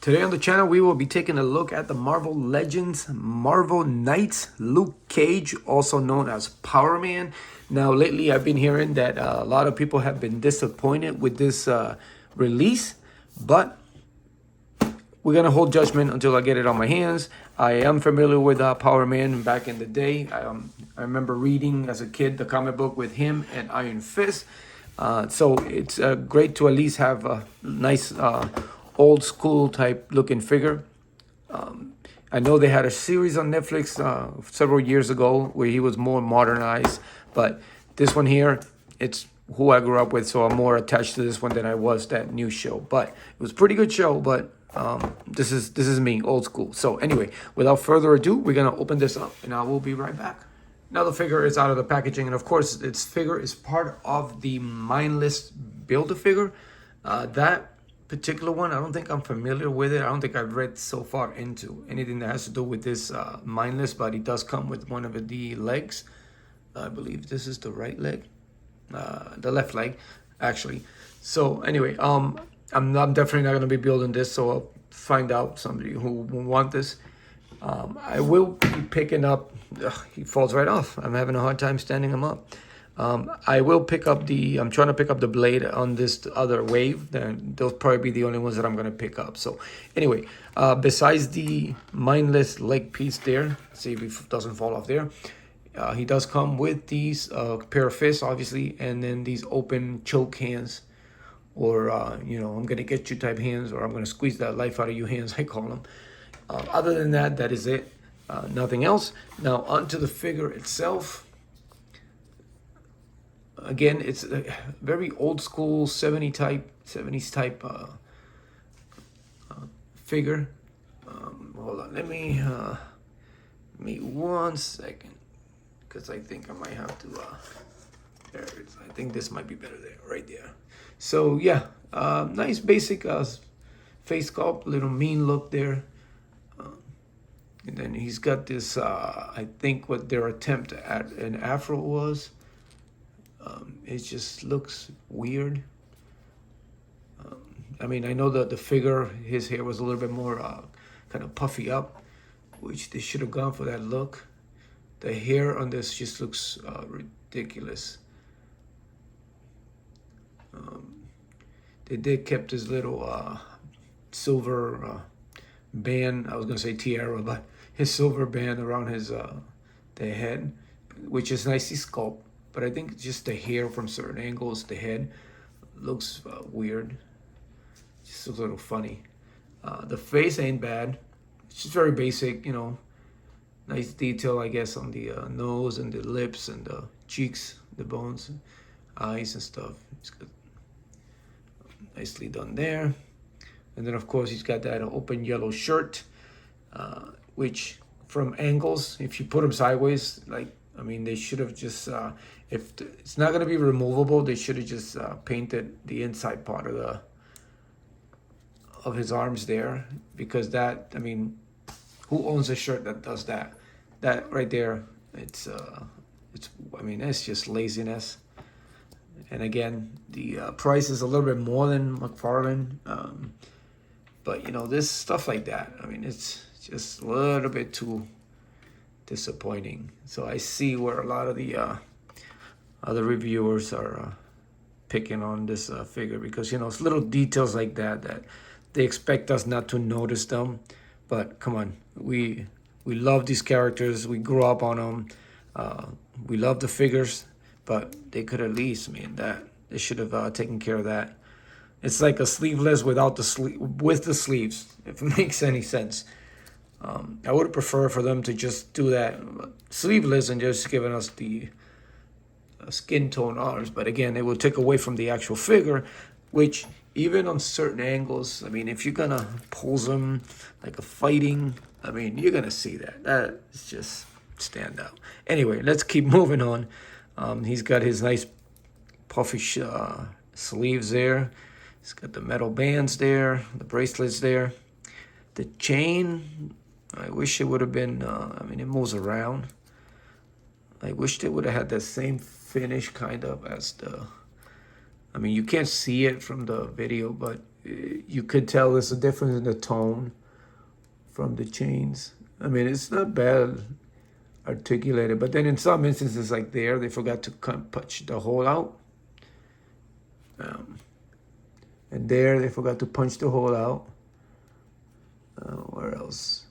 Today on the channel, we will be taking a look at the Marvel Legends, Marvel Knights, Luke Cage, also known as Power Man. Now, lately, I've been hearing that a lot of people have been disappointed with this release, but we're going to hold judgment until I get it on my hands. I am familiar with Power Man back in the day. I remember reading as a kid the comic book with him and Iron Fist. So it's great to at least have a nice old school type looking figure. I know they had a series on Netflix several years ago where he was more modernized, but this one here, it's who I grew up with, so I'm more attached to this one than I was that new show. But it was a pretty good show, but this is me, old school. So anyway, without further ado, we're gonna open this up and I will be right back. Now the figure is out of the packaging, and of course, its figure is part of the Mindless Build-A-Figure. That particular one, I don't think I'm familiar with it. I don't think I've read so far into anything that has to do with this Mindless, but it does come with one of the legs. I believe this is the right leg, the left leg, actually. So anyway, I'm definitely not going to be building this, so I'll find out somebody who will want this. I will be picking up, he falls right off. I'm having a hard time standing him up. I will pick up I'm trying to pick up the blade on this other wave. Then those probably be the only ones that I'm going to pick up. So anyway, besides the Mindless leg piece there, see if it doesn't fall off there. He does come with these pair of fists, obviously, and then these open choke hands, or, I'm going to get you type hands, or I'm going to squeeze that life out of you hands, I call them. Other than that, that is it. Nothing else. Now, onto the figure itself. Again, it's a very old school 70s type figure. Hold on, let me 1 second, because I think I might have to. There it is. I think this might be better there, right there. So yeah, nice basic face sculpt, little mean look there. And then he's got this, I think what their attempt at an afro was. It just looks weird. I mean, I know that the figure, his hair was a little bit more kind of puffy up, which they should have gone for that look. The hair on this just looks ridiculous. They did kept this little silver band, I was gonna say tiara, but his silver band around his the head, which is nicely sculpted. But I think just the hair from certain angles, the head looks weird. Just looks a little funny. The face ain't bad. It's just very basic, nice detail, I guess, on the nose and the lips and the cheeks, the bones, eyes and stuff. It's good. Nicely done there. And then, of course, he's got that open yellow shirt, which from angles, if you put him sideways, they should have just, if it's not going to be removable, they should have just painted the inside part of his arms there, because that, who owns a shirt that does that? That right there, it's just laziness. And again, the price is a little bit more than McFarlane. But, this stuff like that, it's just a little bit too disappointing. So I see where a lot of the other reviewers are picking on this figure, because, it's little details like that they expect us not to notice them. But come on, we love these characters. We grew up on them. We love the figures, but they could at least, they should have taken care of that. It's like a sleeveless without with the sleeves, if it makes any sense. I would prefer for them to just do that sleeveless and just giving us the skin tone arms. But again, it will take away from the actual figure, which even on certain angles, if you're gonna pose them like a fighting, you're gonna see that. That's just stand out. Anyway, let's keep moving on. He's got his nice puffy sleeves there. He's got the metal bands there, the bracelets there. The chain, I wish it would have been, it moves around. I wish they would have had the same finish kind of as you can't see it from the video, but You could tell there's a difference in the tone from the chains. I mean, it's not bad articulated, but then in some instances, like there, they forgot to punch the hole out. And there, they forgot to punch the hole out. Where else?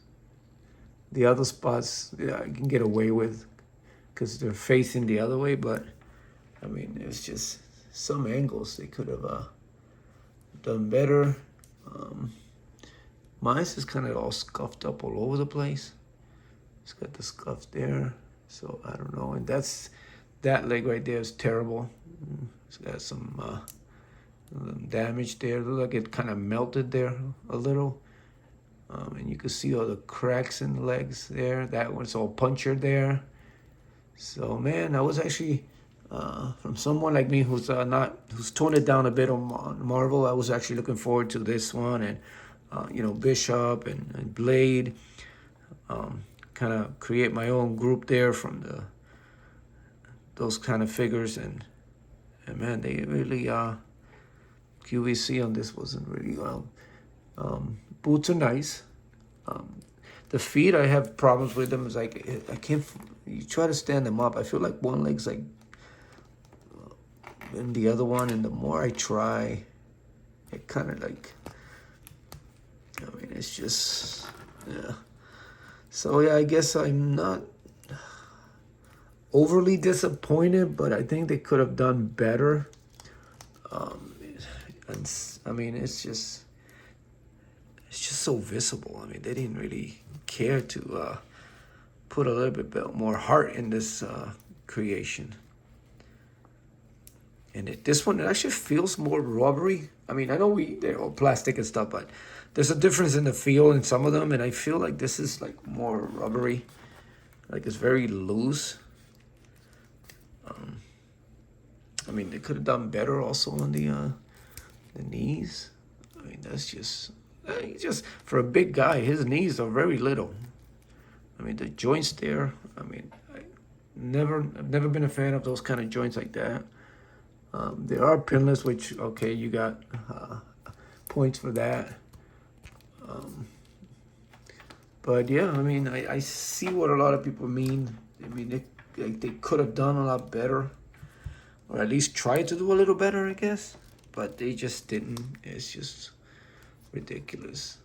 The other spots, yeah, I can get away with because they're facing the other way, but I mean, it's just some angles they could have done better. Mine's is kind of all scuffed up all over the place. It's got the scuffs there, so I don't know. And that leg right there is terrible. It's got some damage there. Look like it kind of melted there a little. And you can see all the cracks in the legs there. That one's all punctured there. So man, I was actually from someone like me who's toned it down a bit on Marvel. I was actually looking forward to this one, and Bishop and Blade. Kind of create my own group there from those kind of figures, and man, they really QVC on this wasn't really well. Boots are nice. The feet, I have problems with them. It's like I can't. You try to stand them up, I feel like one leg's like in the other one, and the more I try, it kind of like. I mean, it's just yeah. So yeah, I guess I'm not overly disappointed, but I think they could have done better. And I mean, it's just so visible. I mean, they didn't really care to put a little bit more heart in this creation. And this one, it actually feels more rubbery. I mean, I know they're all plastic and stuff, but there's a difference in the feel in some of them, and I feel like this is like more rubbery. Like it's very loose. I mean, they could have done better also on the knees. I mean, that's just for a big guy, his knees are very little. I mean, the joints there. I mean, I've never been a fan of those kind of joints like that. There are pinless, which okay, you got points for that. But yeah, I mean, I see what a lot of people mean. I mean, they could have done a lot better, or at least tried to do a little better, I guess. But they just didn't. It's just ridiculous.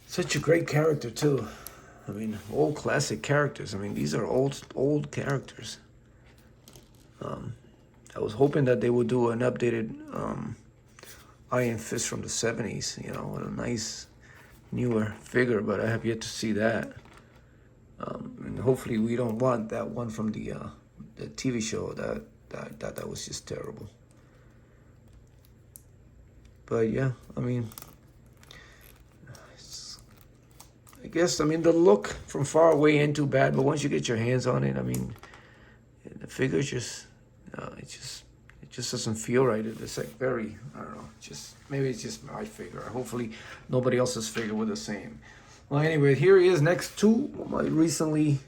Such a great character too. I mean, old classic characters. I mean, these are old characters. I was hoping that they would do an updated Iron Fist from the 70s, with a nice newer figure, but I have yet to see that. And hopefully we don't want that one from the TV show that was just terrible. But yeah, I mean, I guess, the look from far away ain't too bad, but once you get your hands on it, I mean, the figure it just doesn't feel right. It's like very, I don't know, maybe it's just my figure. Hopefully nobody else's figure was the same. Well, anyway, here he is next to my recently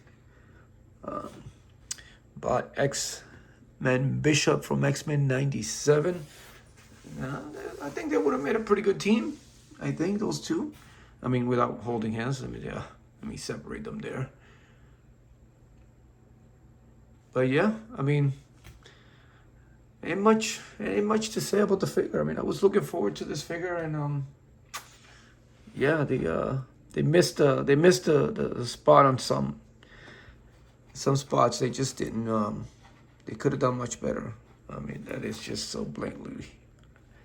bought X-Men Bishop from X-Men 97. I think they would have made a pretty good team. I think those two. I mean, without holding hands. Let me separate them there. But yeah, I mean, ain't much to say about the figure. I mean, I was looking forward to this figure, and yeah, they missed the spot on some spots. They just didn't. They could have done much better. I mean, that is just so blatantly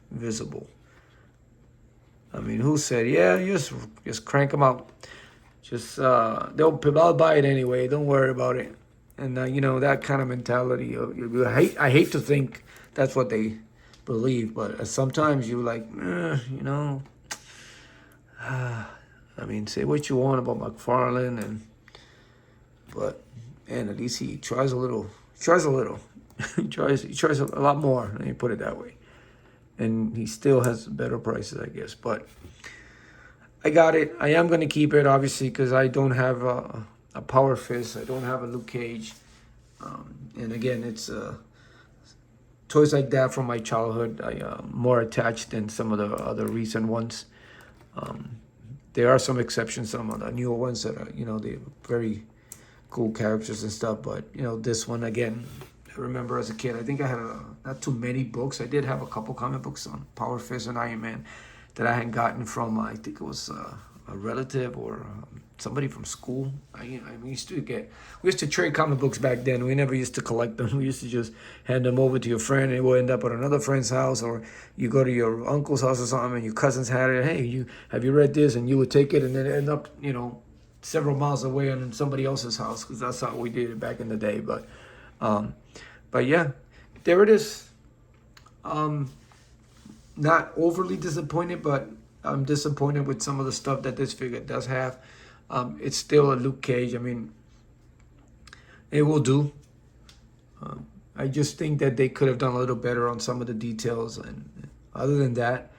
visible. I mean, who said, yeah, just crank them out. Just I'll buy it anyway. Don't worry about it. And that kind of mentality. I hate to think that's what they believe, but sometimes you're like, I mean, say what you want about McFarlane, but man, at least he tries a little. he tries a lot more. Let me put it that way. And he still has better prices, I guess. But I got it. I am going to keep it, obviously, because I don't have a Power Fist. I don't have a Luke Cage. And again, it's toys like that from my childhood, I more attached than some of the other recent ones. There are some exceptions, some of the newer ones that are, they're very cool characters and stuff. But this one again, I remember as a kid, I think I had not too many books. I did have a couple comic books on Power Fist and Iron Man that I had gotten from, I think it was a relative or somebody from school. We used to trade comic books back then. We never used to collect them. We used to just hand them over to your friend, and it would end up at another friend's house, or you go to your uncle's house or something, and your cousins had it. Hey, have you read this? And you would take it, and then it end up, several miles away in somebody else's house, because that's how we did it back in the day. But yeah, there it is. Not overly disappointed, but I'm disappointed with some of the stuff that this figure does have. It's still a Luke Cage. I mean, it will do. I just think that they could have done a little better on some of the details. And other than that,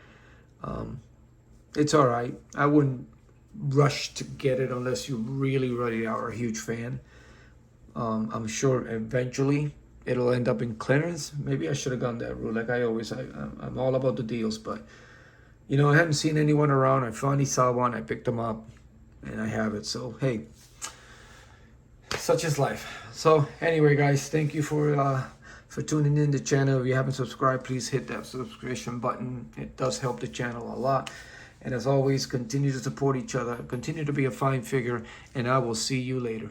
it's all right. I wouldn't rush to get it unless you really, really are a huge fan. I'm sure eventually it'll end up in clearance. Maybe I should have gone that route. Like I always, I'm all about the deals. But, I haven't seen anyone around. I finally saw one. I picked them up. And I have it. So, hey, such is life. So, anyway, guys, thank you for tuning in to the channel. If you haven't subscribed, please hit that subscription button. It does help the channel a lot. And as always, continue to support each other. Continue to be a fine figure. And I will see you later.